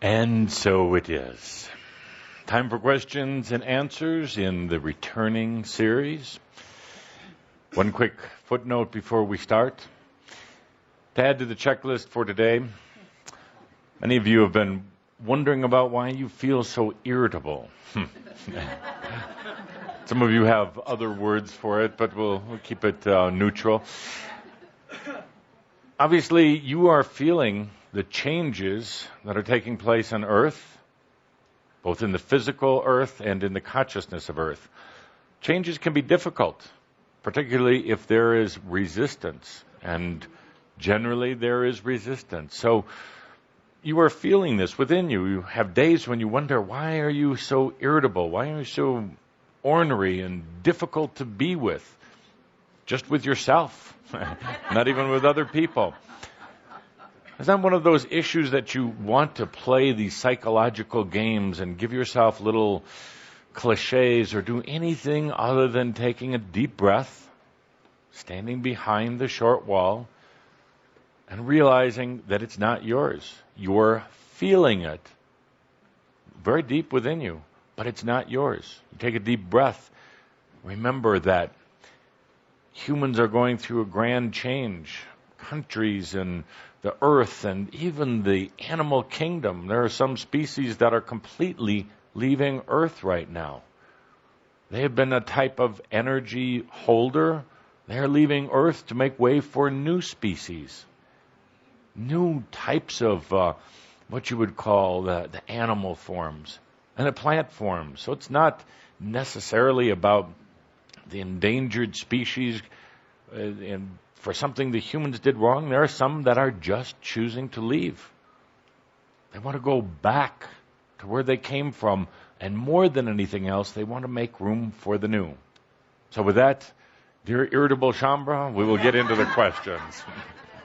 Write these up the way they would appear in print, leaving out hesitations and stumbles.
And so it is. Time for questions and answers in the returning series. One quick footnote before we start. To add to the checklist for today, many of you have been wondering about why you feel so irritable. Some of you have other words for it, but we'll keep it neutral. Obviously, you are feeling the changes that are taking place on Earth, both in the physical Earth and in the consciousness of Earth. Changes can be difficult, particularly if there is resistance, and generally there is resistance. So you are feeling this within you. You have days when you wonder, why are you so irritable? Why are you so ornery and difficult to be with? Just with yourself, not even with other people. It's not one of those issues that you want to play these psychological games and give yourself little cliches or do anything other than taking a deep breath, standing behind the short wall, and realizing that it's not yours. You're feeling it very deep within you, but it's not yours. You take a deep breath. Remember that humans are going through a grand change. Countries and the earth and even the animal kingdom. There are some species that are completely leaving Earth right now. They have been a type of energy holder. They're leaving Earth to make way for new species. New types of what you would call the animal forms and the plant forms. So it's not necessarily about the endangered species and for something the humans did wrong. There are some that are just choosing to leave. They want to go back to where they came from, and more than anything else, they want to make room for the new. So with that, dear irritable Shambra, we will get into the questions.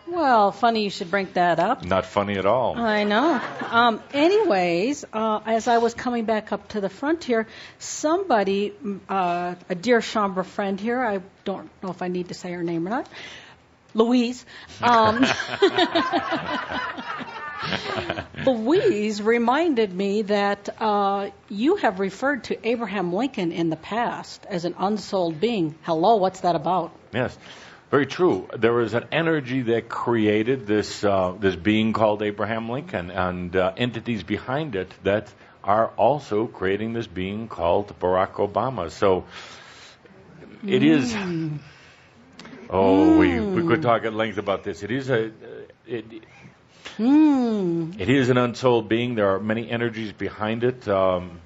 Well, funny you should bring that up. Not funny at all. I know. Anyways, as I was coming back up to the front here, somebody, a dear Shambra friend here, I don't know if I need to say her name or not, Louise. Louise reminded me that you have referred to Abraham Lincoln in the past as an unsouled being. Hello, what's that about? Yes. Very true. There was an energy that created this being called Abraham Lincoln, and entities behind it that are also creating this being called Barack Obama. So it is. We could talk at length about this. It is it is an unsouled being. There are many energies behind it.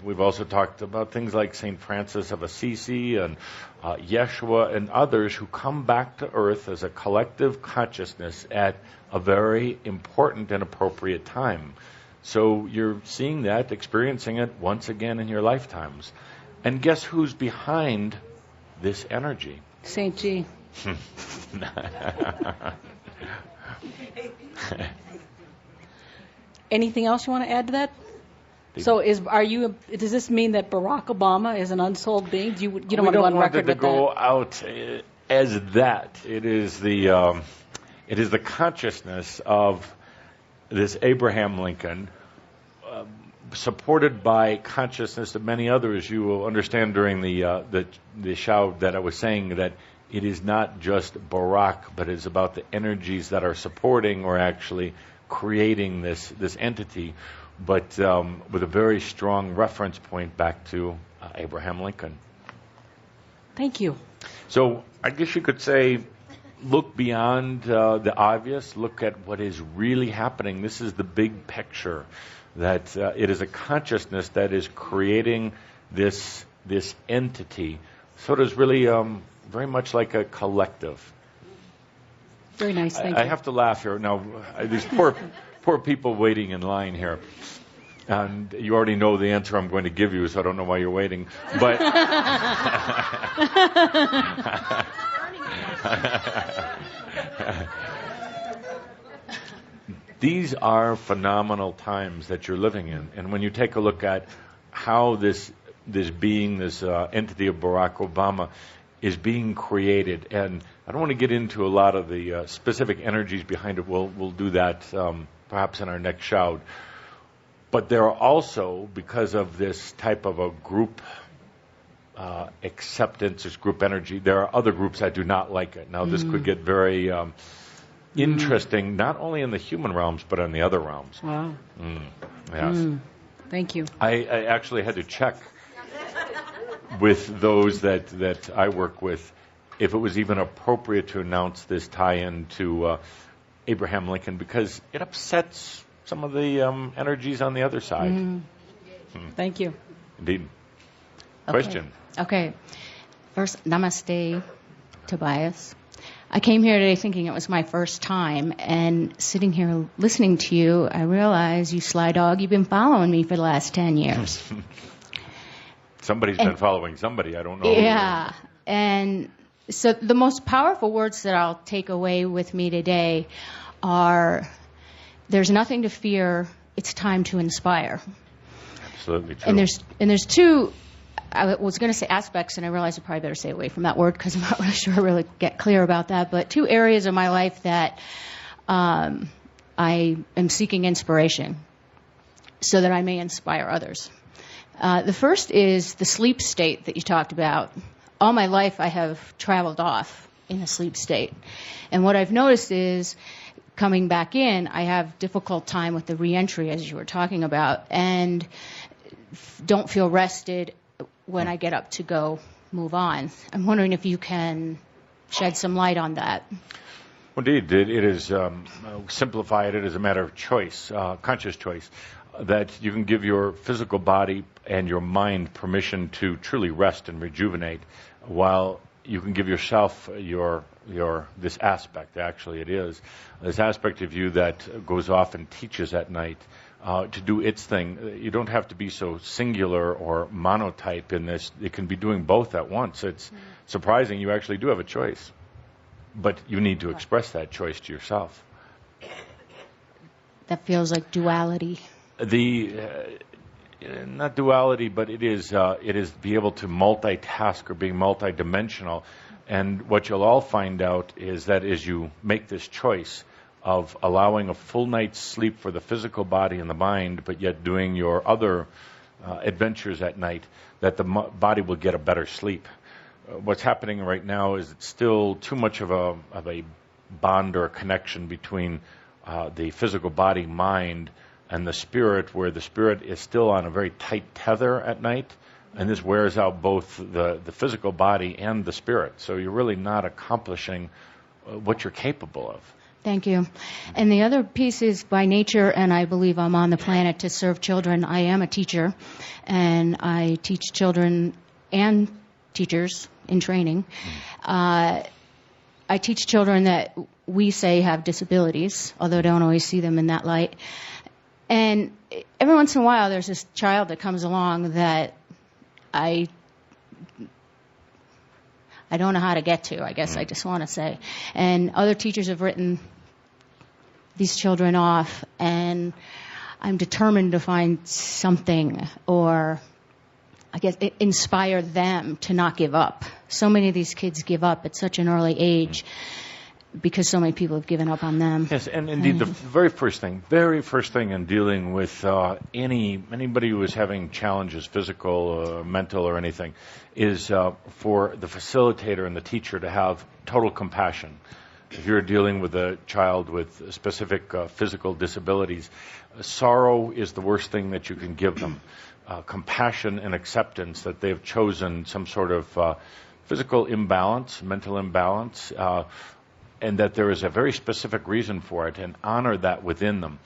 We've also talked about things like St. Francis of Assisi and Yeshua and others who come back to Earth as a collective consciousness at a very important and appropriate time. So you're seeing that, experiencing it once again in your lifetimes. And guess who's behind this energy? St. G. Anything else you want to add to that? So, does this mean that Barack Obama is an unsouled being? You don't want to go on record with that? We don't want it to go out as that. It is the consciousness of this Abraham Lincoln, supported by consciousness of many others. You will understand during the shout that I was saying that it is not just Barack, but it's about the energies that are supporting or actually creating this entity, but with a very strong reference point back to Abraham Lincoln. Thank you. So I guess you could say, look beyond the obvious, look at what is really happening. This is the big picture, that it is a consciousness that is creating this entity. So it is really very much like a collective. Very nice, thank you. I have to laugh here. Now, these poor people waiting in line here. And you already know the answer I'm going to give you, so I don't know why you're waiting. But these are phenomenal times that you're living in. And when you take a look at how this being, this entity of Barack Obama is being created, and I don't want to get into a lot of the specific energies behind it. We'll do that perhaps in our next shout. But there are also, because of this type of a group acceptance, this group energy, there are other groups that do not like it. Now, this could get very interesting, not only in the human realms, but in the other realms. Wow. Yes. Thank you. I actually had to check with those that I work with if it was even appropriate to announce this tie-in to Abraham Lincoln, because it upsets some of the energies on the other side. Thank you. Indeed. Okay. Question. Okay. First, namaste, Tobias. I came here today thinking it was my first time, and sitting here listening to you, I realize, you sly dog, you've been following me for the last 10 years. Somebody's been following somebody. I don't know. Yeah. And so the most powerful words that I'll take away with me today are, there's nothing to fear, it's time to inspire. Absolutely true. And there's two, I was going to say aspects, and I realized I probably better stay away from that word because I'm not really sure I really get clear about that, but two areas of my life that I am seeking inspiration so that I may inspire others. The first is the sleep state that you talked about. All my life I have traveled off in a sleep state. And what I've noticed is, coming back in, I have difficult time with the reentry, as you were talking about, and don't feel rested when I get up to go move on. I'm wondering if you can shed some light on that. Indeed, it is, simplify it as a matter of choice, conscious choice, that you can give your physical body and your mind permission to truly rest and rejuvenate, while you can give yourself this aspect, actually it is, this aspect of you that goes off and teaches at night, to do its thing. You don't have to be so singular or monotype in this. It can be doing both at once. It's surprising you actually do have a choice. But you need to express that choice to yourself. That feels like duality. Not duality, but it is be able to multitask or being multidimensional. And what you'll all find out is that as you make this choice of allowing a full night's sleep for the physical body and the mind, but yet doing your other adventures at night, that the body will get a better sleep. What's happening right now is it's still too much of a bond or a connection between the physical body, mind, and the spirit, where the spirit is still on a very tight tether at night, and this wears out both the physical body and the spirit. So you're really not accomplishing what you're capable of. Thank you. And the other piece is, by nature, and I believe I'm on the planet to serve children, I am a teacher, and I teach children and teachers in training. I teach children that we say have disabilities, although I don't always see them in that light. And every once in a while, there's this child that comes along that I don't know how to get to, I guess I just want to say. And other teachers have written these children off, and I'm determined to find something, or I guess inspire them to not give up. So many of these kids give up at such an early age because so many people have given up on them. Yes, and indeed, the very first thing in dealing with anybody who is having challenges, physical, mental, or anything, is for the facilitator and the teacher to have total compassion. If you're dealing with a child with specific physical disabilities, sorrow is the worst thing that you can give them. Compassion and acceptance that they've chosen some sort of physical imbalance, mental imbalance, and that there is a very specific reason for it, and honor that within them.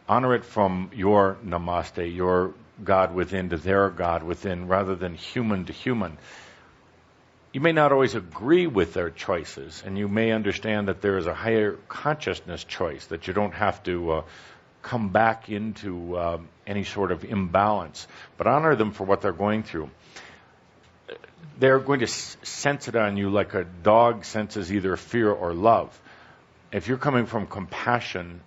Honor it from your namaste, your God within to their God within, rather than human to human. You may not always agree with their choices, and you may understand that there is a higher consciousness choice, that you don't have to come back into any sort of imbalance, but honor them for what they're going through. They're going to sense it on you like a dog senses either fear or love. If you're coming from compassion,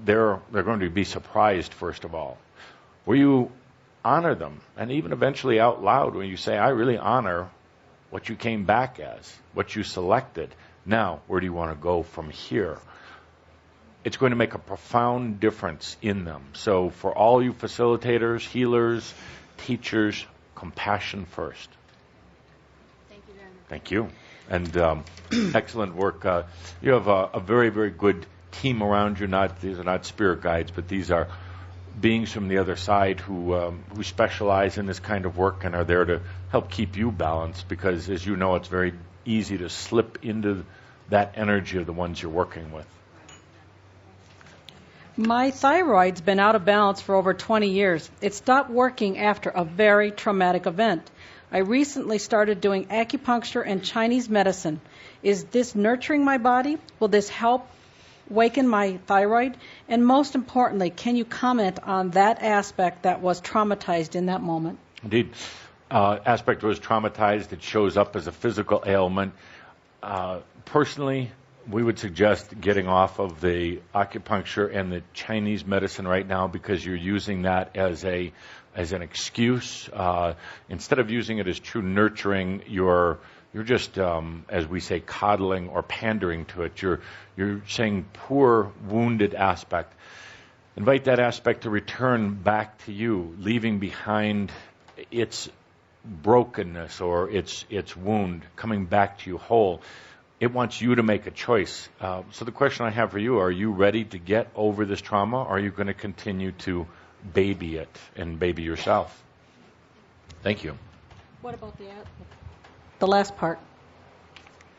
they're going to be surprised, first of all. Where you honor them, and even eventually out loud, when you say, I really honor what you came back as, what you selected. Now, where do you want to go from here? it's going to make a profound difference in them. So for all you facilitators, healers, teachers, compassion first. Thank you very much. Thank you. And excellent work. You have a very, very good team around you. These are not spirit guides, but these are beings from the other side who specialize in this kind of work and are there to help keep you balanced, because, as you know, it's very easy to slip into that energy of the ones you're working with. My thyroid's been out of balance for over 20 years. It stopped working after a very traumatic event. I recently started doing acupuncture and Chinese medicine. Is this nurturing my body? Will this help waken my thyroid? And most importantly, can you comment on that aspect that was traumatized in that moment? Indeed. Aspect was traumatized. It shows up as a physical ailment. Personally, we would suggest getting off of the acupuncture and the Chinese medicine right now, because you're using that as an excuse. Instead of using it as true nurturing, you're just, as we say, coddling or pandering to it. You're saying poor, wounded aspect. Invite that aspect to return back to you, leaving behind its brokenness or its wound, coming back to you whole. It wants you to make a choice. So the question I have for you, are you ready to get over this trauma, or are you going to continue to baby it and baby yourself? Thank you. What about the last part?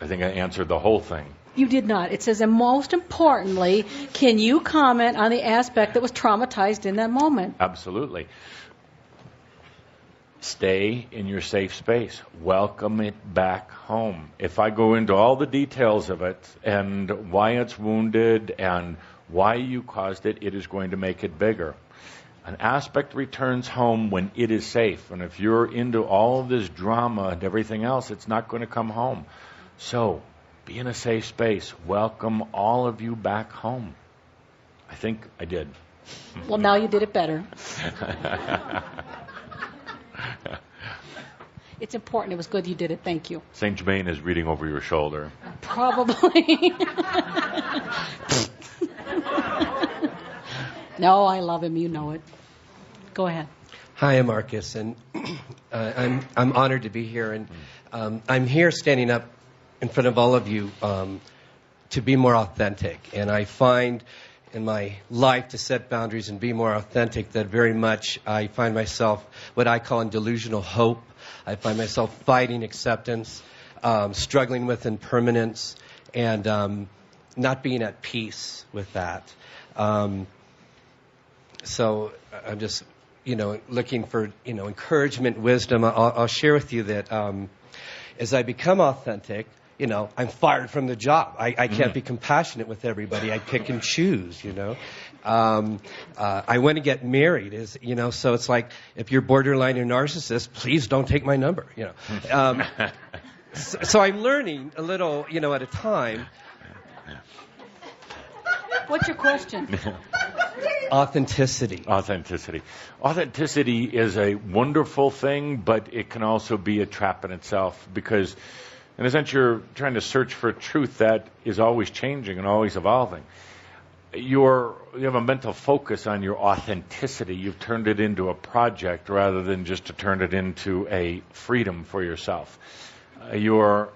I think I answered the whole thing. You did not. It says, and most importantly, can you comment on the aspect that was traumatized in that moment? Absolutely. Stay in your safe space. Welcome it back home. If I go into all the details of it and why it's wounded and why you caused it, it is going to make it bigger. An aspect returns home when it is safe. And if you're into all of this drama and everything else, it's not going to come home. So be in a safe space. Welcome all of you back home. I think I did. Well, now you did it better. It's important. It was good you did it. Thank you. Saint Germain is reading over your shoulder. Probably. No, I love him. You know it. Go ahead. Hi, I'm Marcus, and I'm honored to be here. And I'm here standing up in front of all of you to be more authentic. And I find in my life to set boundaries and be more authentic that very much I find myself what I call in delusional hope. I find myself fighting acceptance, struggling with impermanence, and not being at peace with that. So I'm just, looking for, encouragement, wisdom. I'll share with you that as I become authentic, I'm fired from the job. I can't be compassionate with everybody. I pick and choose, I want to get married, so it's like, if you're borderline a narcissist, please don't take my number, So I'm learning a little, at a time. What's your question? Authenticity. Authenticity is a wonderful thing, but it can also be a trap in itself, because in a sense you're trying to search for truth that is always changing and always evolving. You have a mental focus on your authenticity. You've turned it into a project rather than just to turn it into a freedom for yourself. You're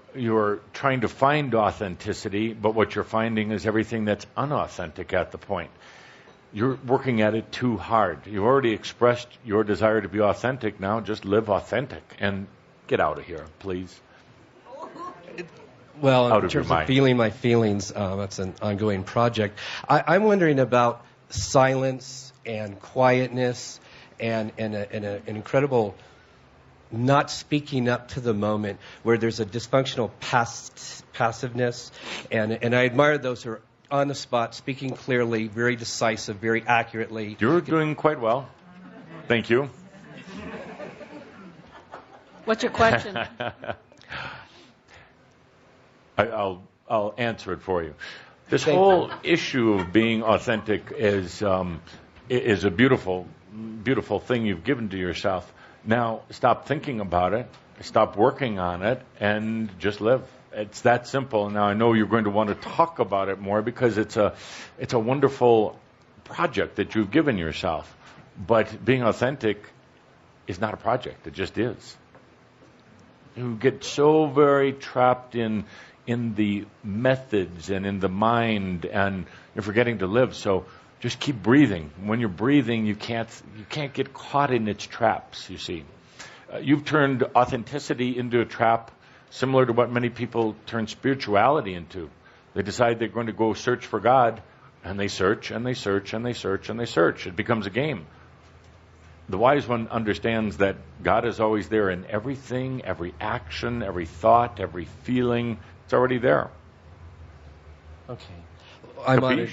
trying to find authenticity, but what you're finding is everything that's unauthentic at the point. You're working at it too hard. You've already expressed your desire to be authentic. Now just live authentic and get out of here, please. Well, in terms of feeling my feelings, that's an ongoing project. I'm wondering about silence and quietness and an incredible not speaking up to the moment where there's a dysfunctional passiveness. And I admire those who are on the spot, speaking clearly, very decisive, very accurately. You're doing quite well. Thank you. What's your question? I'll answer it for you. This whole issue of being authentic is a beautiful thing you've given to yourself. Now, stop thinking about it, stop working on it, and just live. It's that simple. Now I know you're going to want to talk about it more because it's a wonderful project that you've given yourself. But being authentic is not a project. It just is. You get so very trapped in the methods and in the mind, and you're forgetting to live. So just keep breathing. When you're breathing, you can't get caught in its traps, you see. You've turned authenticity into a trap similar to what many people turn spirituality into. They decide they're going to go search for God, and they search, and they search, and they search, and they search. It becomes a game. The wise one understands that God is always there in everything, every action, every thought, every feeling. It's already there. Okay. I'm Capiche? honored.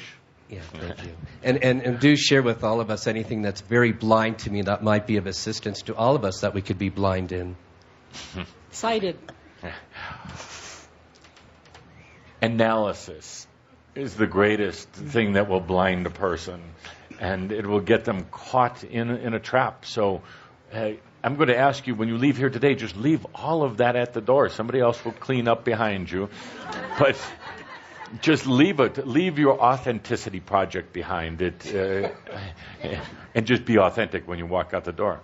Yeah, thank you. And do share with all of us anything that's very blind to me that might be of assistance to all of us that we could be blind in. Cited. Analysis is the greatest thing that will blind a person, and it will get them caught in a trap. So I'm going to ask you, when you leave here today, just leave all of that at the door. Somebody else will clean up behind you. But just leave it. Leave your authenticity project behind it, and just be authentic when you walk out the door.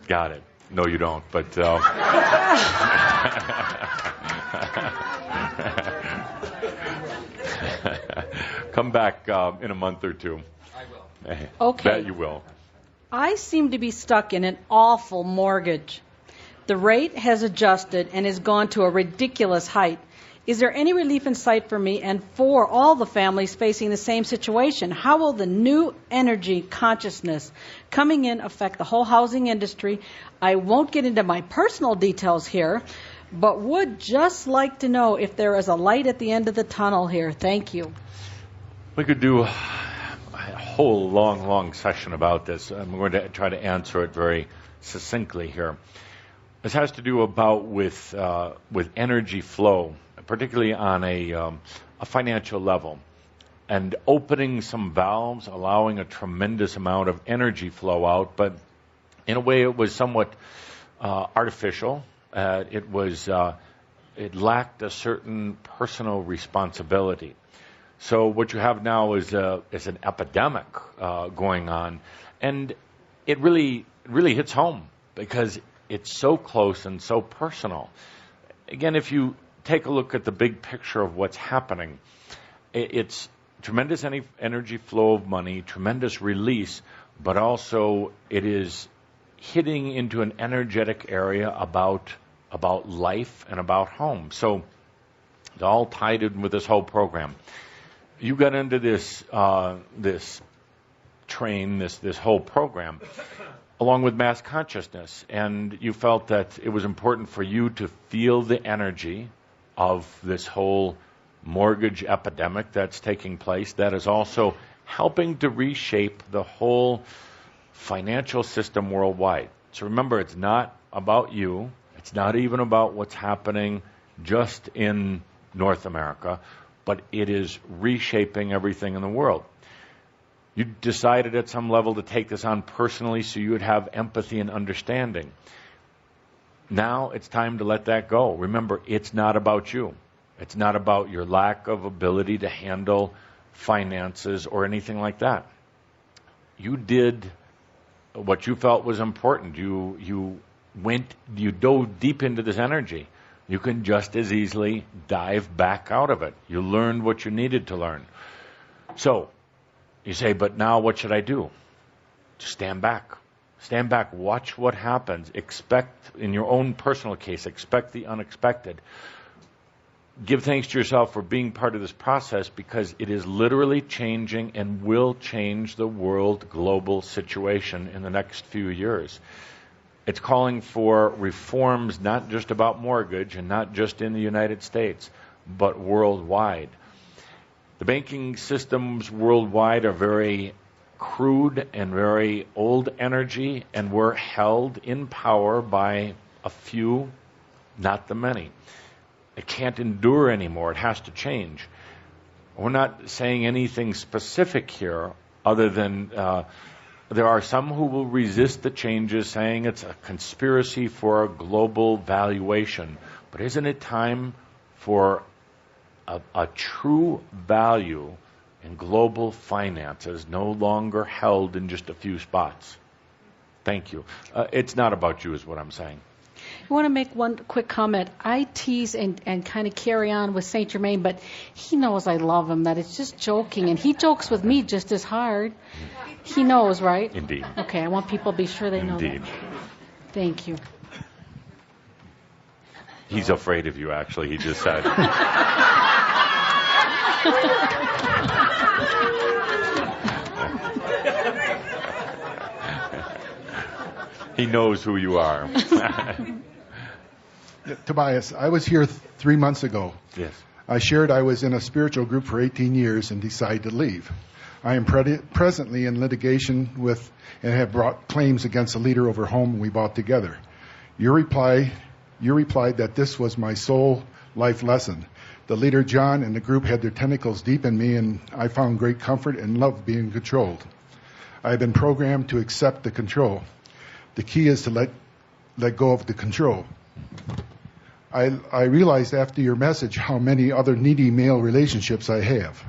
Got it. No, you don't. But come back in a month or two. I will. Okay. Bet you will. I seem to be stuck in an awful mortgage. The rate has adjusted and has gone to a ridiculous height. Is there any relief in sight for me and for all the families facing the same situation? How will the new energy consciousness coming in affect the whole housing industry? I won't get into my personal details here, but would just like to know if there is a light at the end of the tunnel here. Thank you. We could do a whole long session about this. I'm going to try to answer it very succinctly here. This has to do with energy flow, particularly on a financial level, and opening some valves, allowing a tremendous amount of energy flow out. But in a way, it was somewhat artificial. It lacked a certain personal responsibility. So what you have now is an epidemic going on, and it really hits home because it's so close and so personal. Again, if you take a look at the big picture of what's happening, it's tremendous energy flow of money, tremendous release, but also it is hitting into an energetic area about life and about home. So it's all tied in with this whole program. You got into this train, this whole program, along with mass consciousness, and you felt that it was important for you to feel the energy of this whole mortgage epidemic that's taking place, that is also helping to reshape the whole financial system worldwide. So remember, it's not about you. It's not even about what's happening just in North America, but it is reshaping everything in the world. You decided at some level to take this on personally so you would have empathy and understanding. Now it's time to let that go. Remember, it's not about you. It's not about your lack of ability to handle finances or anything like that. You did what you felt was important. You dove deep into this energy. You can just as easily dive back out of it. You learned what you needed to learn. So, you say, but now what should I do? Just stand back. Stand back. Watch what happens. Expect, in your own personal case, expect the unexpected. Give thanks to yourself for being part of this process, because it is literally changing and will change the world global situation in the next few years. It's calling for reforms not just about mortgage and not just in the United States, but worldwide. The banking systems worldwide are very crude and very old energy, and we're held in power by a few, not the many. It can't endure anymore. It has to change. We're not saying anything specific here other than there are some who will resist the changes, saying it's a conspiracy for a global valuation. But isn't it time for a true value in global finances, no longer held in just a few spots? Thank you. It's not about you, is what I'm saying. I want to make one quick comment. I tease and kind of carry on with Saint Germain, but he knows I love him, that it's just joking, and he jokes with me just as hard. He knows, right? Indeed. Okay, I want people to be sure they know that. Indeed. Thank you. He's afraid of you, actually, he just said. He knows who you are. Tobias, I was here 3 months ago. Yes. I shared I was in a spiritual group for 18 years and decided to leave. I am presently in litigation with and have brought claims against the leader over home we bought together. You replied that this was my sole life lesson. The leader, John, and the group had their tentacles deep in me, and I found great comfort and love being controlled. I have been programmed to accept the control. The key is to let go of the control. I realized after your message how many other needy male relationships I have.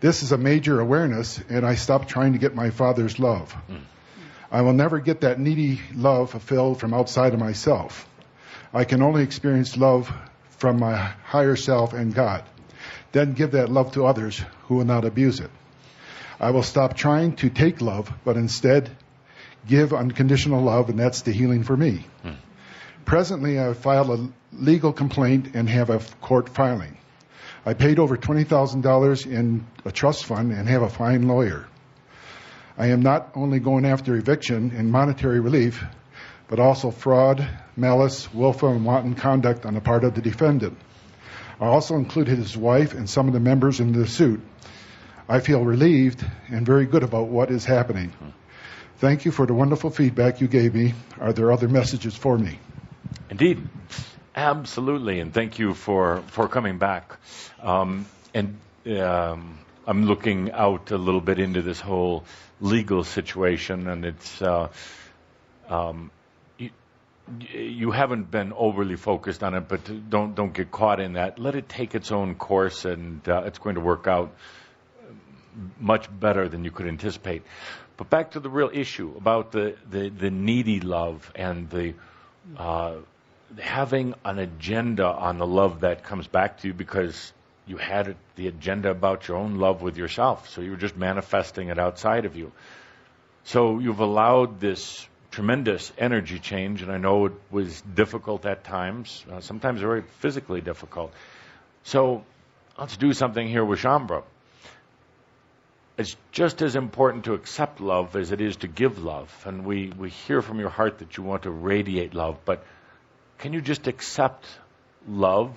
This is a major awareness, and I stopped trying to get my father's love. I will never get that needy love fulfilled from outside of myself. I can only experience love from my higher self and God. Then give that love to others who will not abuse it. I will stop trying to take love, but instead give unconditional love, and that's the healing for me. Presently, I have filed a legal complaint and have a court filing. I paid over $20,000 in a trust fund and have a fine lawyer. I am not only going after eviction and monetary relief, but also fraud, malice, willful, and wanton conduct on the part of the defendant. I also included his wife and some of the members in the suit. I feel relieved and very good about what is happening. Thank you for the wonderful feedback you gave me. Are there other messages for me? Indeed. Absolutely. And thank you for coming back. I'm looking out a little bit into this whole legal situation, and it's you haven't been overly focused on it, but don't get caught in that. Let it take its own course, and it's going to work out much better than you could anticipate. But back to the real issue about the needy love and the having an agenda on the love that comes back to you, because you had the agenda about your own love with yourself, so you were just manifesting it outside of you. So you've allowed this tremendous energy change, and I know it was difficult at times, sometimes very physically difficult. So let's do something here with Shambra. It's just as important to accept love as it is to give love. And we hear from your heart that you want to radiate love, but can you just accept love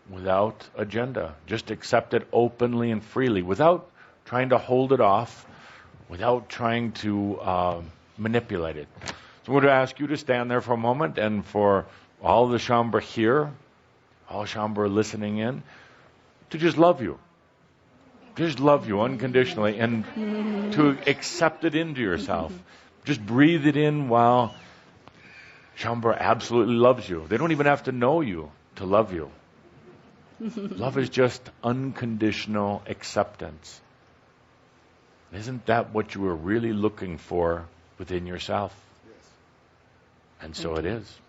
without agenda? Just accept it openly and freely, without trying to hold it off, without trying to manipulate it. So I'm going to ask you to stand there for a moment, and for all the Shambra here, all Shambra listening in, to just love you. Just love you unconditionally, and to accept it into yourself. Just breathe it in while Shambra absolutely loves you. They don't even have to know you to love you. Love is just unconditional acceptance. Isn't that what you were really looking for within yourself? Yes. And so it is.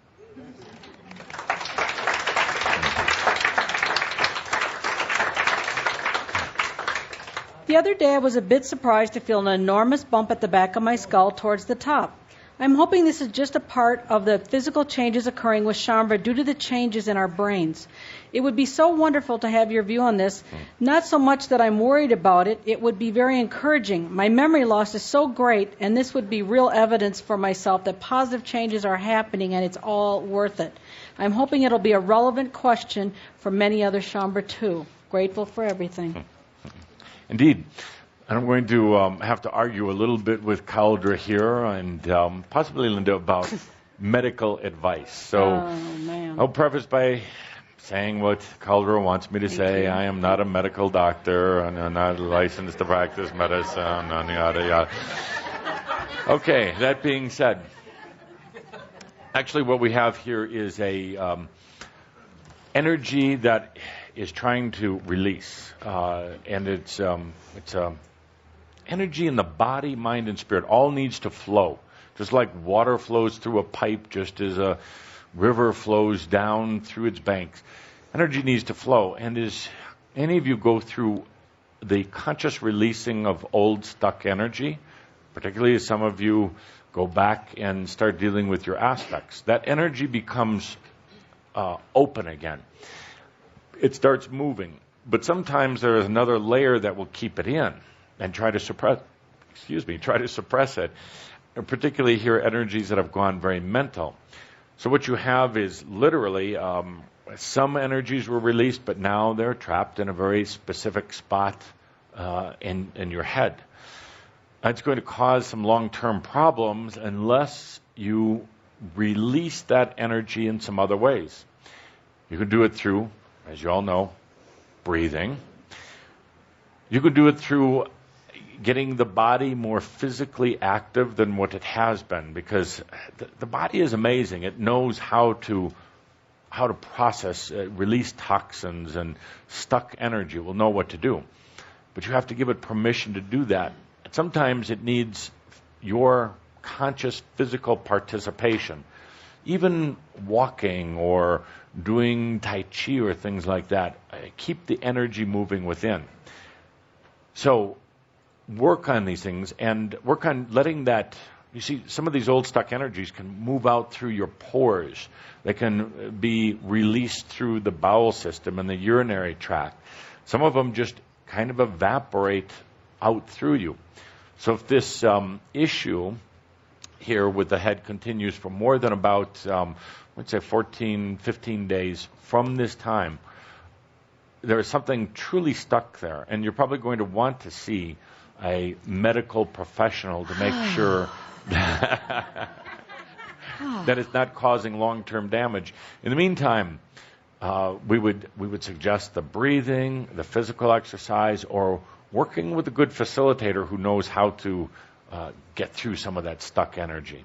The other day I was a bit surprised to feel an enormous bump at the back of my skull towards the top. I'm hoping this is just a part of the physical changes occurring with Shambra due to the changes in our brains. It would be so wonderful to have your view on this. Not so much that I'm worried about it. It would be very encouraging. My memory loss is so great, and this would be real evidence for myself that positive changes are happening and it's all worth it. I'm hoping it'll be a relevant question for many other Shambra too. Grateful for everything. Indeed. And I'm going to have to argue a little bit with Caldra here, and possibly Linda, about medical advice. So I'll preface by saying what Caldra wants me to say. I am not a medical doctor, and I'm not licensed to practice medicine, and yada, yada. Okay, that being said, actually what we have here is a energy that is trying to release, and it's energy in the body, mind, and spirit. All needs to flow, just like water flows through a pipe, just as a river flows down through its banks. Energy needs to flow. And as any of you go through the conscious releasing of old stuck energy, particularly as some of you go back and start dealing with your aspects, that energy becomes open again. It starts moving. But sometimes there is another layer that will keep it in and try to suppress it. And particularly here, energies that have gone very mental. So what you have is literally some energies were released, but now they're trapped in a very specific spot in your head. That's going to cause some long-term problems unless you release that energy in some other ways. You can do it through, as you all know, breathing. You can do it through getting the body more physically active than what it has been, because the body is amazing. It knows how to process, release toxins and stuck energy. It will know what to do. But you have to give it permission to do that. And sometimes it needs your conscious physical participation. Even walking or doing Tai Chi or things like that, keep the energy moving within. So work on these things and work on letting that, you see, some of these old stuck energies can move out through your pores. They can be released through the bowel system and the urinary tract. Some of them just kind of evaporate out through you. So if this issue here with the head continues for more than about, let's say 14, 15 days from this time, there is something truly stuck there. And you're probably going to want to see a medical professional to make sure that it's not causing long-term damage. In the meantime, we would suggest the breathing, the physical exercise, or working with a good facilitator who knows how to get through some of that stuck energy.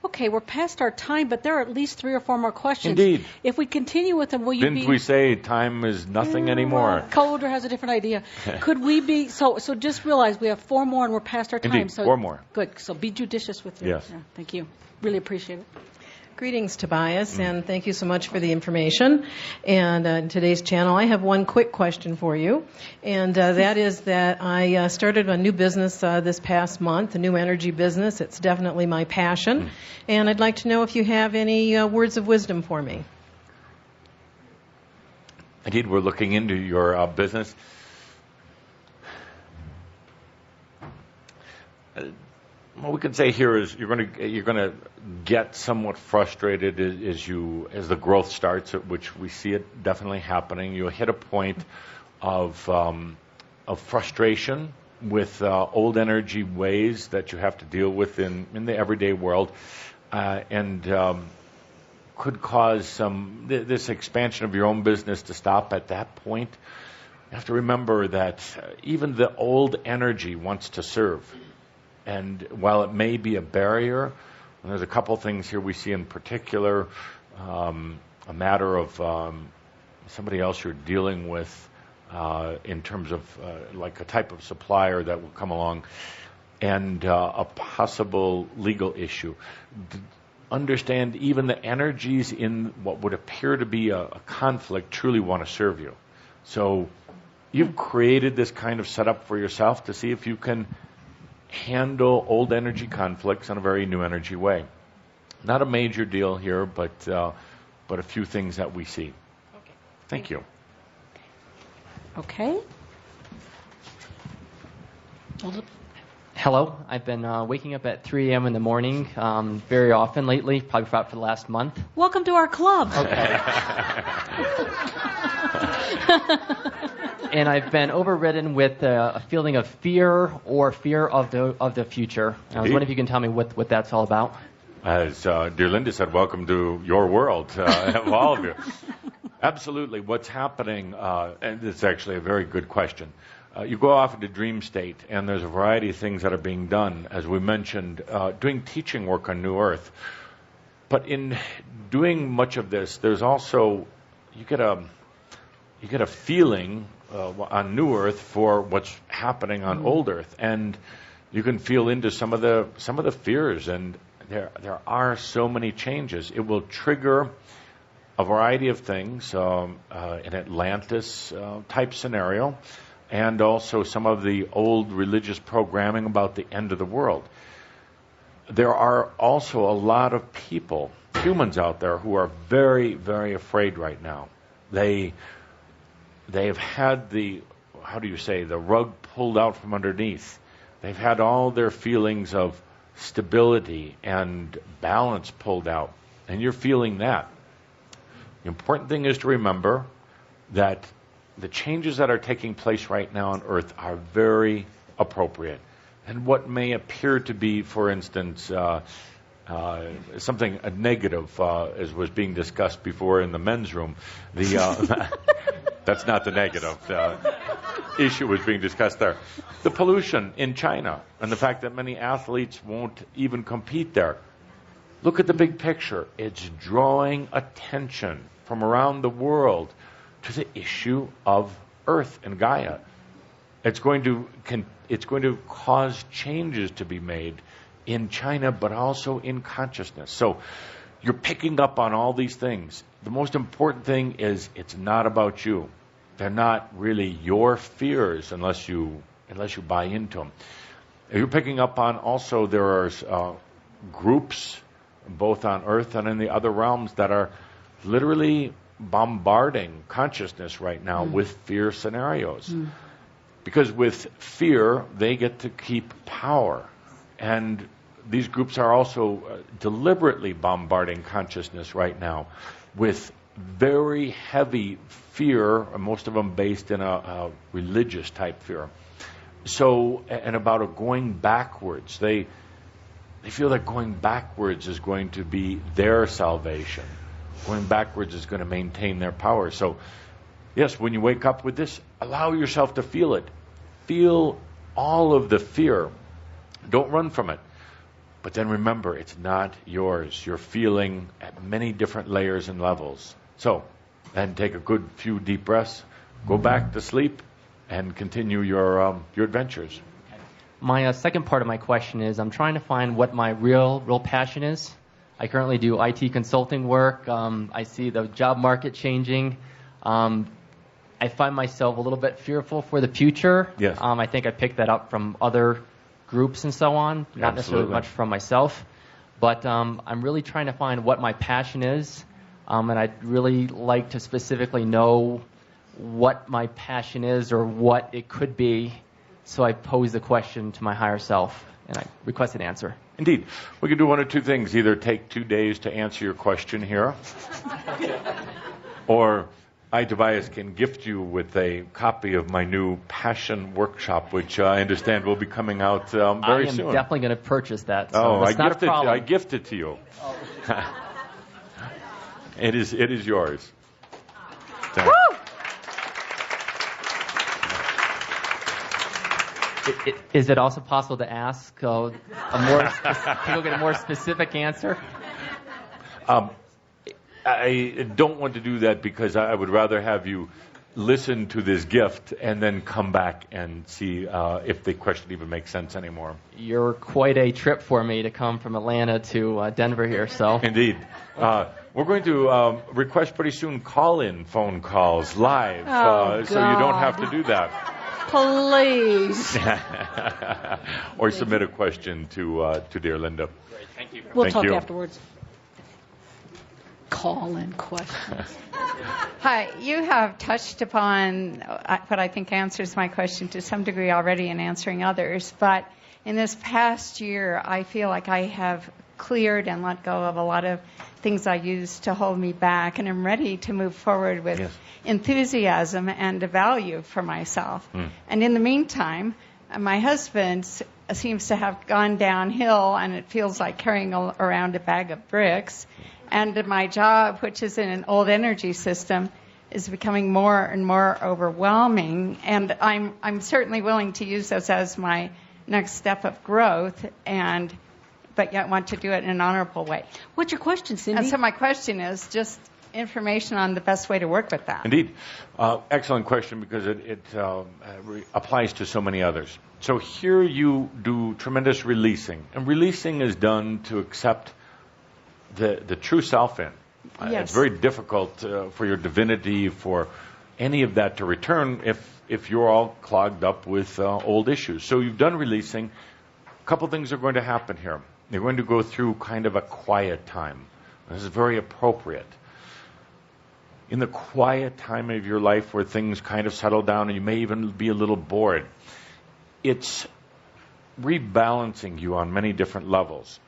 Okay, we're past our time, but there are at least 3 or 4 more questions. Indeed. If we continue with them, will you Didn't we say time is nothing anymore? Coder has a different idea. Could we be, so just realize we have 4 more and we're past our time. Indeed, so 4 more. Good, so be judicious with your. Yes. Yeah, thank you. Really appreciate it. Greetings, Tobias, and thank you so much for the information. And in today's channel, I have one quick question for you, and that is that I started a new business this past month, a new energy business. It's definitely my passion, and I'd like to know if you have any words of wisdom for me. Indeed, we're looking into your business. What we can say here is you're going to get somewhat frustrated as the growth starts, which we see it definitely happening. You'll hit a point of frustration with old energy ways that you have to deal with in the everyday world, and could cause this expansion of your own business to stop at that point. You have to remember that even the old energy wants to serve. And while it may be a barrier, and there's a couple things here we see in particular, a matter of somebody else you're dealing with in terms of like a type of supplier that will come along, and a possible legal issue. Understand even the energies in what would appear to be a conflict truly want to serve you. So you've created this kind of setup for yourself to see if you can handle old energy conflicts in a very new energy way. Not a major deal here, but a few things that we see. Okay. Thank you. Okay. Hello. I've been waking up at 3 a.m. in the morning very often lately, probably for the last month. Welcome to our club. Okay. And I've been overridden with a feeling of fear or fear of the future. I was wondering if you can tell me what that's all about. As dear Linda said, welcome to your world, all of you. Absolutely. What's happening, and it's actually a very good question. You go off into dream state, and there's a variety of things that are being done. As we mentioned, doing teaching work on New Earth. But in doing much of this, there's also you get a feeling on New Earth for what's happening on Old Earth, and you can feel into some of the fears. And there are so many changes. It will trigger a variety of things, an Atlantis type scenario, and also some of the old religious programming about the end of the world. There are also a lot of people, humans out there, who are very, very afraid right now. They've had the rug pulled out from underneath. They've had all their feelings of stability and balance pulled out, and you're feeling that. The important thing is to remember that the changes that are taking place right now on Earth are very appropriate. And what may appear to be, for instance, something negative, as was being discussed before in the men's room, that's not the negative. Issue was being discussed there. The pollution in China and the fact that many athletes won't even compete there. Look at the big picture. It's drawing attention from around the world to the issue of Earth and Gaia. It's going to cause changes to be made in China, but also in consciousness. So you're picking up on all these things. The most important thing is it's not about you. They're not really your fears unless you buy into them. You're picking up on also there are groups both on Earth and in the other realms that are literally bombarding consciousness right now with fear scenarios. Because with fear, they get to keep power. And these groups are also deliberately bombarding consciousness right now with very heavy fear, most of them based in a religious type fear. So, and about a going backwards. They feel that going backwards is going to be their salvation. Going backwards is going to maintain their power. So, yes, when you wake up with this, allow yourself to feel it. Feel all of the fear. Don't run from it. But then remember, it's not yours. You're feeling at many different layers and levels. So, then take a good few deep breaths, go back to sleep, and continue your adventures. My second part of my question is I'm trying to find what my real passion is. I currently do IT consulting work. I see the job market changing. I find myself a little bit fearful for the future. Yes. I think I picked that up from other groups and so on, not necessarily much from myself. But I'm really trying to find what my passion is, and I'd really like to specifically know what my passion is or what it could be. So I pose the question to my higher self, and I request an answer. Indeed. We can do one of two things. Either take 2 days to answer your question here, or I, Tobias, can gift you with a copy of my new Passion Workshop, which I understand will be coming out very soon. I am definitely going to purchase that. So that's not a problem. I gift it to you. It is yours. Woo! Is it also possible to ask can you get a more specific answer? I don't want to do that because I would rather have you listen to this gift and then come back and see if the question even makes sense anymore. You're quite a trip for me to come from Atlanta to Denver here. So indeed. We're going to request pretty soon call-in phone calls live, so you don't have to do that. Please. Or submit a question to dear Linda. Great, thank you. We'll talk afterwards. Call-in questions. Hi, you have touched upon what I think answers my question to some degree already in answering others, but in this past year, I feel like I have cleared and let go of a lot of things I used to hold me back, and I'm ready to move forward with enthusiasm and a value for myself. And in the meantime, my husband seems to have gone downhill, and it feels like carrying around a bag of bricks. And my job, which is in an old energy system, is becoming more and more overwhelming. And I'm certainly willing to use this as my next step of growth, but yet want to do it in an honorable way. What's your question, Cindy? And so my question is, just information on the best way to work with that. Indeed. Excellent question, because it applies to so many others. So here you do tremendous releasing. And releasing is done to accept the true self in. Yes. It's very difficult for your divinity, for any of that to return if you're all clogged up with old issues. So you've done releasing. A couple things are going to happen here. You're going to go through kind of a quiet time. This is very appropriate. In the quiet time of your life where things kind of settle down and you may even be a little bored, it's rebalancing you on many different levels.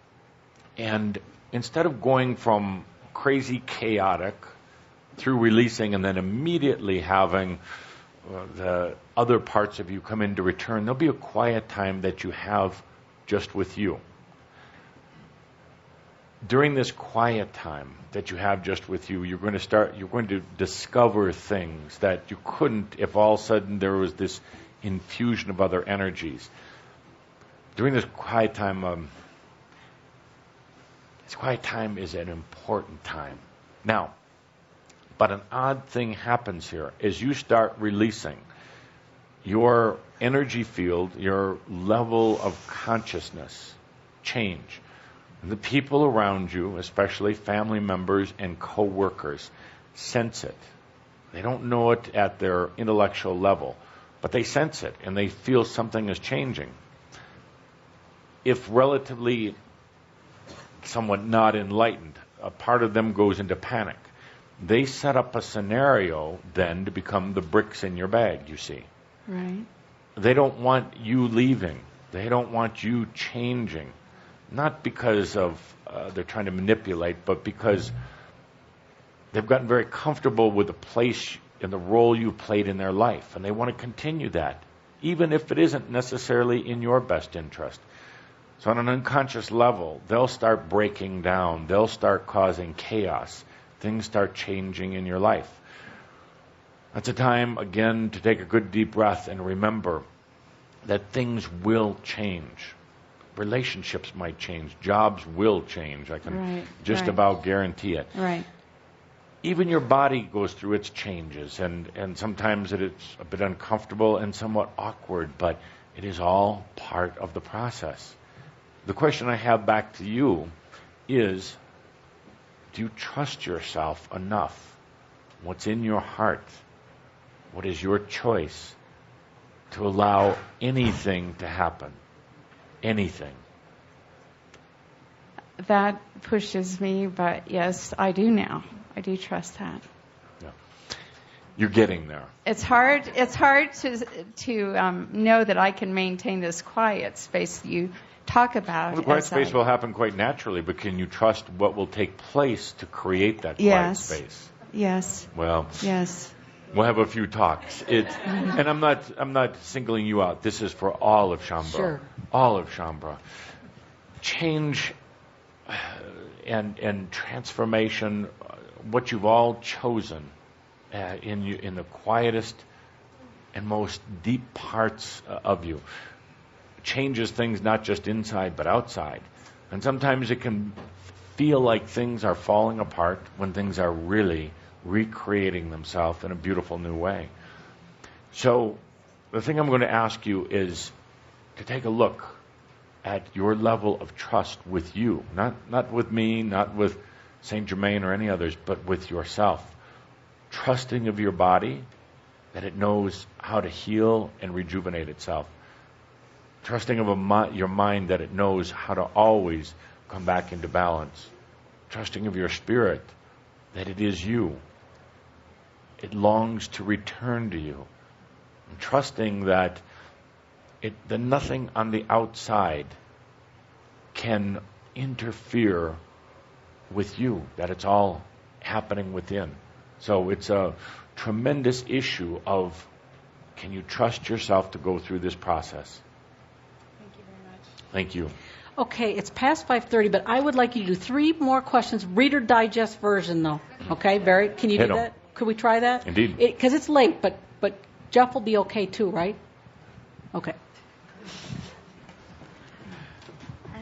And instead of going from crazy chaotic through releasing and then immediately having the other parts of you come in to return, there'll be a quiet time that you have just with you. During this quiet time that you have just with you, you're going to discover things that you couldn't if all of a sudden there was this infusion of other energies. During this quiet time, this quiet time is an important time. Now, but an odd thing happens here. As you start releasing, your energy field, your level of consciousness change. The people around you, especially family members and co-workers, sense it. They don't know it at their intellectual level, but they sense it and they feel something is changing. If relatively somewhat not enlightened, a part of them goes into panic. They set up a scenario then to become the bricks in your bag, you see. Right. They don't want you leaving. They don't want you changing. Not because of they're trying to manipulate, but because they've gotten very comfortable with the place and the role you played in their life, and they want to continue that, even if it isn't necessarily in your best interest. So on an unconscious level, they'll start breaking down. They'll start causing chaos. Things start changing in your life. That's a time, again, to take a good deep breath and remember that things will change. Relationships might change. Jobs will change. I can just about guarantee it. Right. Even your body goes through its changes, and sometimes it's a bit uncomfortable and somewhat awkward, but it is all part of the process. The question I have back to you is, do you trust yourself enough? What's in your heart? What is your choice to allow anything to happen? Anything. That pushes me, but yes, I do now. I do trust that. Yeah. You're getting there. It's hard to know that I can maintain this quiet space that you talk about. Well, the quiet space will happen quite naturally, but can you trust what will take place to create that quiet space? Yes. Well. Yes. We'll have a few talks. And I'm not singling you out. This is for all of Shaumbra. Sure. All of Shaumbra. Change and transformation, what you've all chosen in the quietest and most deep parts of you, changes things not just inside but outside. And sometimes it can feel like things are falling apart when things are really recreating themselves in a beautiful new way. So the thing I'm going to ask you is to take a look at your level of trust with you, not with me, not with Saint Germain or any others, but with yourself. Trusting of your body, that it knows how to heal and rejuvenate itself. Trusting of your mind, that it knows how to always come back into balance. Trusting of your spirit, that it is you. It longs to return to you. And trusting that nothing on the outside can interfere with you, that it's all happening within. So it's a tremendous issue of, can you trust yourself to go through this process? Thank you very much. Thank you. Okay, it's past 5:30, but I would like you to do 3 more questions, Reader Digest version, though. Okay, Barry, can you do that? Could we try that? Indeed. Because it's late, but Jeff will be okay too, right? Okay.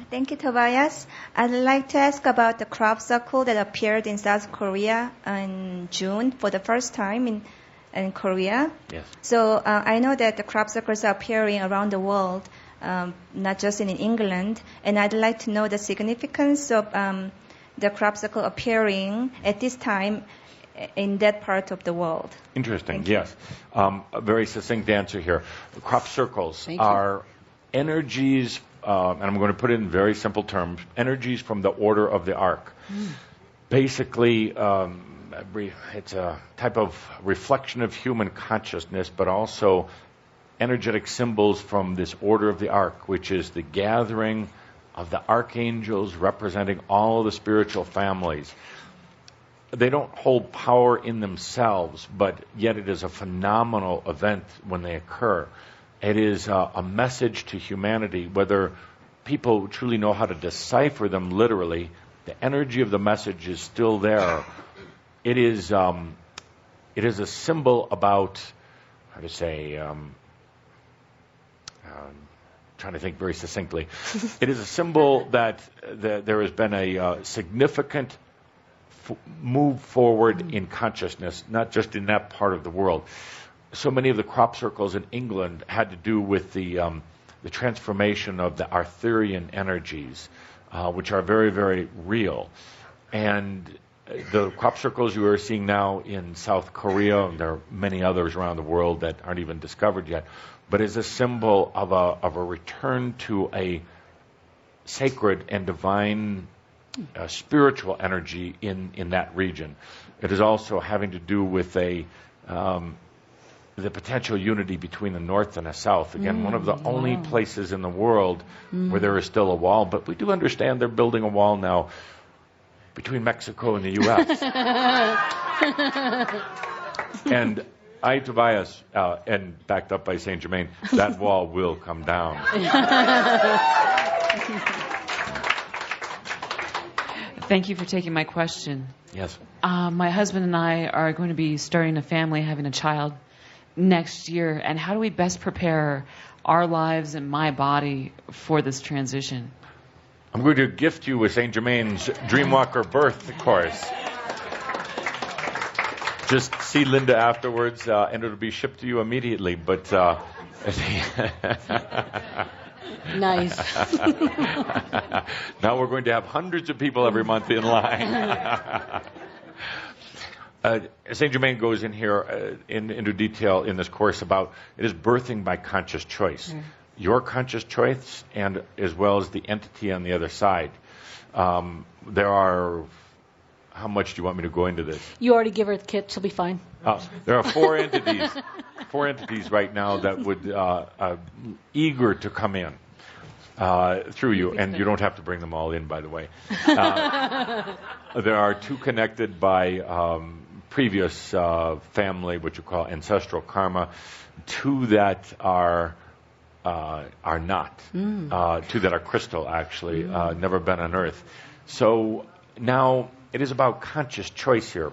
Thank you, Tobias. I'd like to ask about the crop circle that appeared in South Korea in June for the first time in Korea. Yes. So I know that the crop circles are appearing around the world, not just in England, and I'd like to know the significance of the crop circle appearing at this time in that part of the world. Interesting, yes. A very succinct answer here. Crop circles are energies, and I'm going to put it in very simple terms, energies from the order of the arc. Basically, it's a type of reflection of human consciousness, but also energetic symbols from this order of the arc, which is the gathering of the archangels representing all of the spiritual families. They don't hold power in themselves, but yet it is a phenomenal event when they occur. It is a message to humanity, whether people truly know how to decipher them literally. The energy of the message is still there. It is a symbol about, how to say, trying to think very succinctly. It is a symbol that there has been a significant move forward in consciousness, not just in that part of the world. So many of the crop circles in England had to do with the transformation of the Arthurian energies, which are very, very real. And the crop circles you are seeing now in South Korea, and there are many others around the world that aren't even discovered yet, but is a symbol of a return to a sacred and divine spiritual energy in that region. It is also having to do with the potential unity between the North and the South. Again, one of the only places in the world where there is still a wall, but we do understand they're building a wall now between Mexico and the U.S. And I, Tobias, and backed up by Saint Germain, that wall will come down. Thank you for taking my question. Yes. My husband and I are going to be starting a family, having a child next year. And how do we best prepare our lives and my body for this transition? I'm going to gift you with Saint Germain's Dreamwalker Birth course. Just see Linda afterwards, and it'll be shipped to you immediately. But Nice. now we're going to have hundreds of people every month in line. Saint Germain goes in here into detail in this course about it is birthing by conscious choice. Your conscious choice, and as well as the entity on the other side. There are. How much do you want me to go into this? You already give her the kit; she'll be fine. There are four entities right now that would eager to come in through you, and you don't have to bring them all in, by the way. There are two connected by previous family, which you call ancestral karma. Two that are not. Two that are crystal, actually, never been on Earth. So now it is about conscious choice here.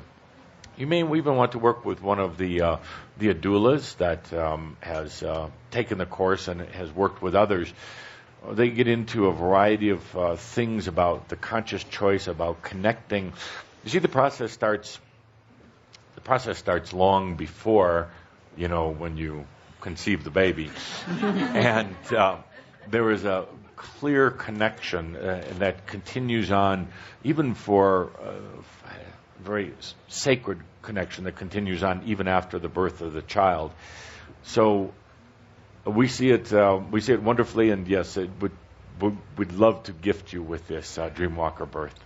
You may even want to work with one of the doulas that has taken the course and has worked with others. They get into a variety of things about the conscious choice, about connecting. You see, the process starts long before, when you conceive the baby. And there is a clear connection that continues on, even for very sacred connection that continues on even after the birth of the child. So we see it wonderfully, and yes, we'd love to gift you with this Dreamwalker Birth.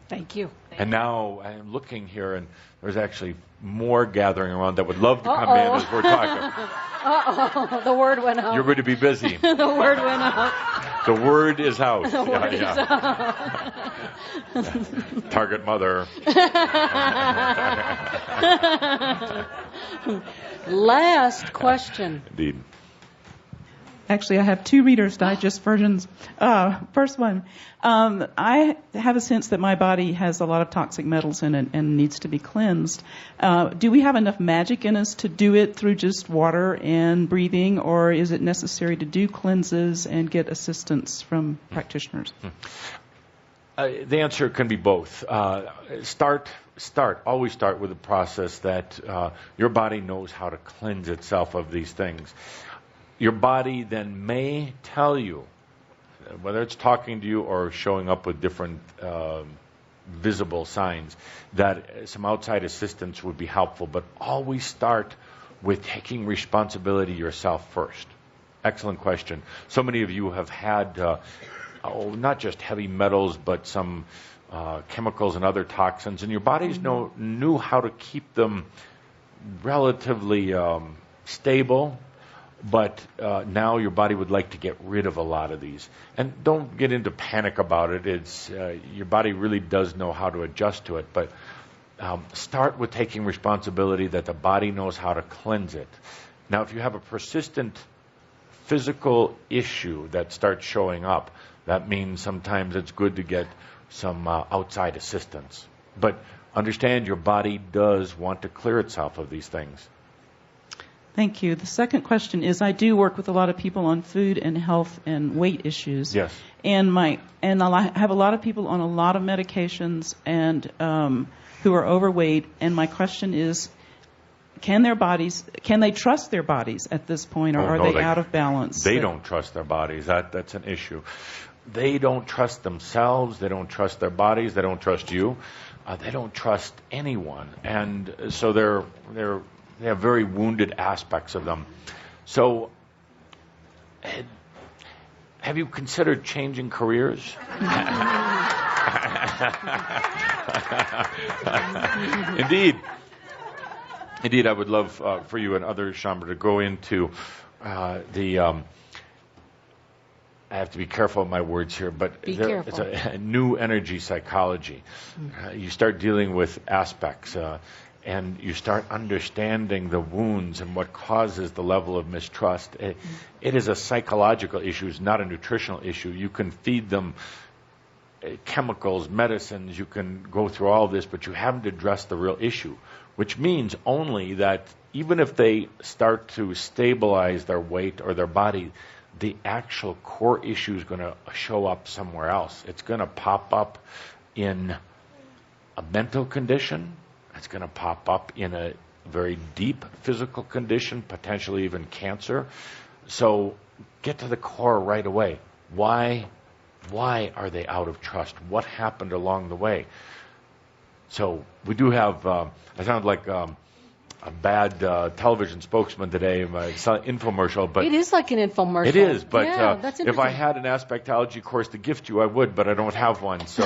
Thank you. And now I'm looking here, and there's actually more gathering around that would love to come in as we're talking. The word went out. You're going to be busy. The word went out. The word is out. The word is out. Target mother. Last question. Indeed. Actually, I have 2 Reader's Digest versions. First one, I have a sense that my body has a lot of toxic metals in it and needs to be cleansed. Do we have enough magic in us to do it through just water and breathing, or is it necessary to do cleanses and get assistance from practitioners? The answer can be both. Always start with the process that your body knows how to cleanse itself of these things. Your body then may tell you, whether it's talking to you or showing up with different visible signs, that some outside assistance would be helpful, but always start with taking responsibility yourself first. Excellent question. So many of you have had not just heavy metals, but some chemicals and other toxins, and your bodies knew how to keep them relatively stable, but now your body would like to get rid of a lot of these. And don't get into panic about it. It's your body really does know how to adjust to it, but start with taking responsibility that the body knows how to cleanse it. Now, if you have a persistent physical issue that starts showing up, that means sometimes it's good to get some outside assistance. But understand your body does want to clear itself of these things. Thank you. The second question is, I do work with a lot of people on food and health and weight issues. Yes. And I have a lot of people on a lot of medications and who are overweight. And my question is, can they trust their bodies at this point, or are they out of balance? They don't trust their bodies. That's an issue. They don't trust themselves. They don't trust their bodies. They don't trust you. They don't trust anyone. And so they have very wounded aspects of them. So have you considered changing careers? Indeed, I would love for you and others, Shambra, to go into I have to be careful of my words here, but it's a new energy psychology. You start dealing with aspects, and you start understanding the wounds and what causes the level of mistrust. It is a psychological issue. It's not a nutritional issue. You can feed them chemicals, medicines. You can go through all this, but you haven't addressed the real issue, which means only that even if they start to stabilize their weight or their body, the actual core issue is going to show up somewhere else. It's going to pop up in a mental condition. It's going to pop up in a very deep physical condition, potentially even cancer. So get to the core right away. Why are they out of trust? What happened along the way? So we do have, I sound like a bad television spokesman today, my infomercial, but it is like an infomercial. It is, but that's if I had an aspectology course to gift you, I would, but I don't have one. So,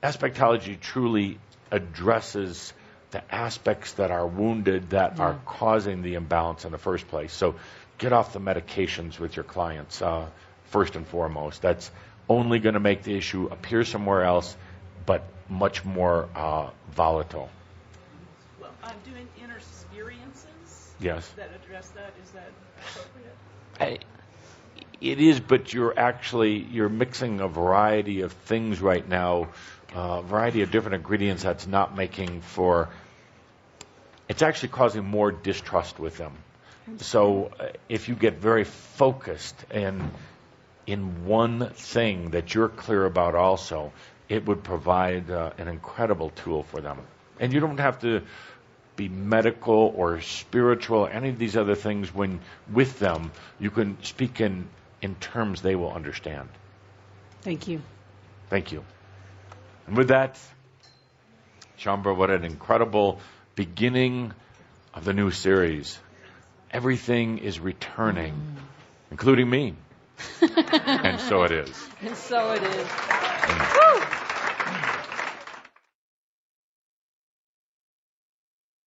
aspectology truly addresses the aspects that are wounded, that are causing the imbalance in the first place. So, get off the medications with your clients first and foremost. That's only going to make the issue appear somewhere else, but much more volatile. Well, I'm doing inner experiences. Yes. That address that. Is that appropriate? It is, but you're mixing a variety of things right now, a variety of different ingredients that's not making for. It's actually causing more distrust with them. So if you get very focused in one thing that you're clear about also, it would provide an incredible tool for them. And you don't have to be medical or spiritual, any of these other things. When with them, you can speak in terms they will understand. Thank you. Thank you. And with that, Shambra, what an incredible beginning of the new series. Everything is returning, including me. And so it is. And so it is.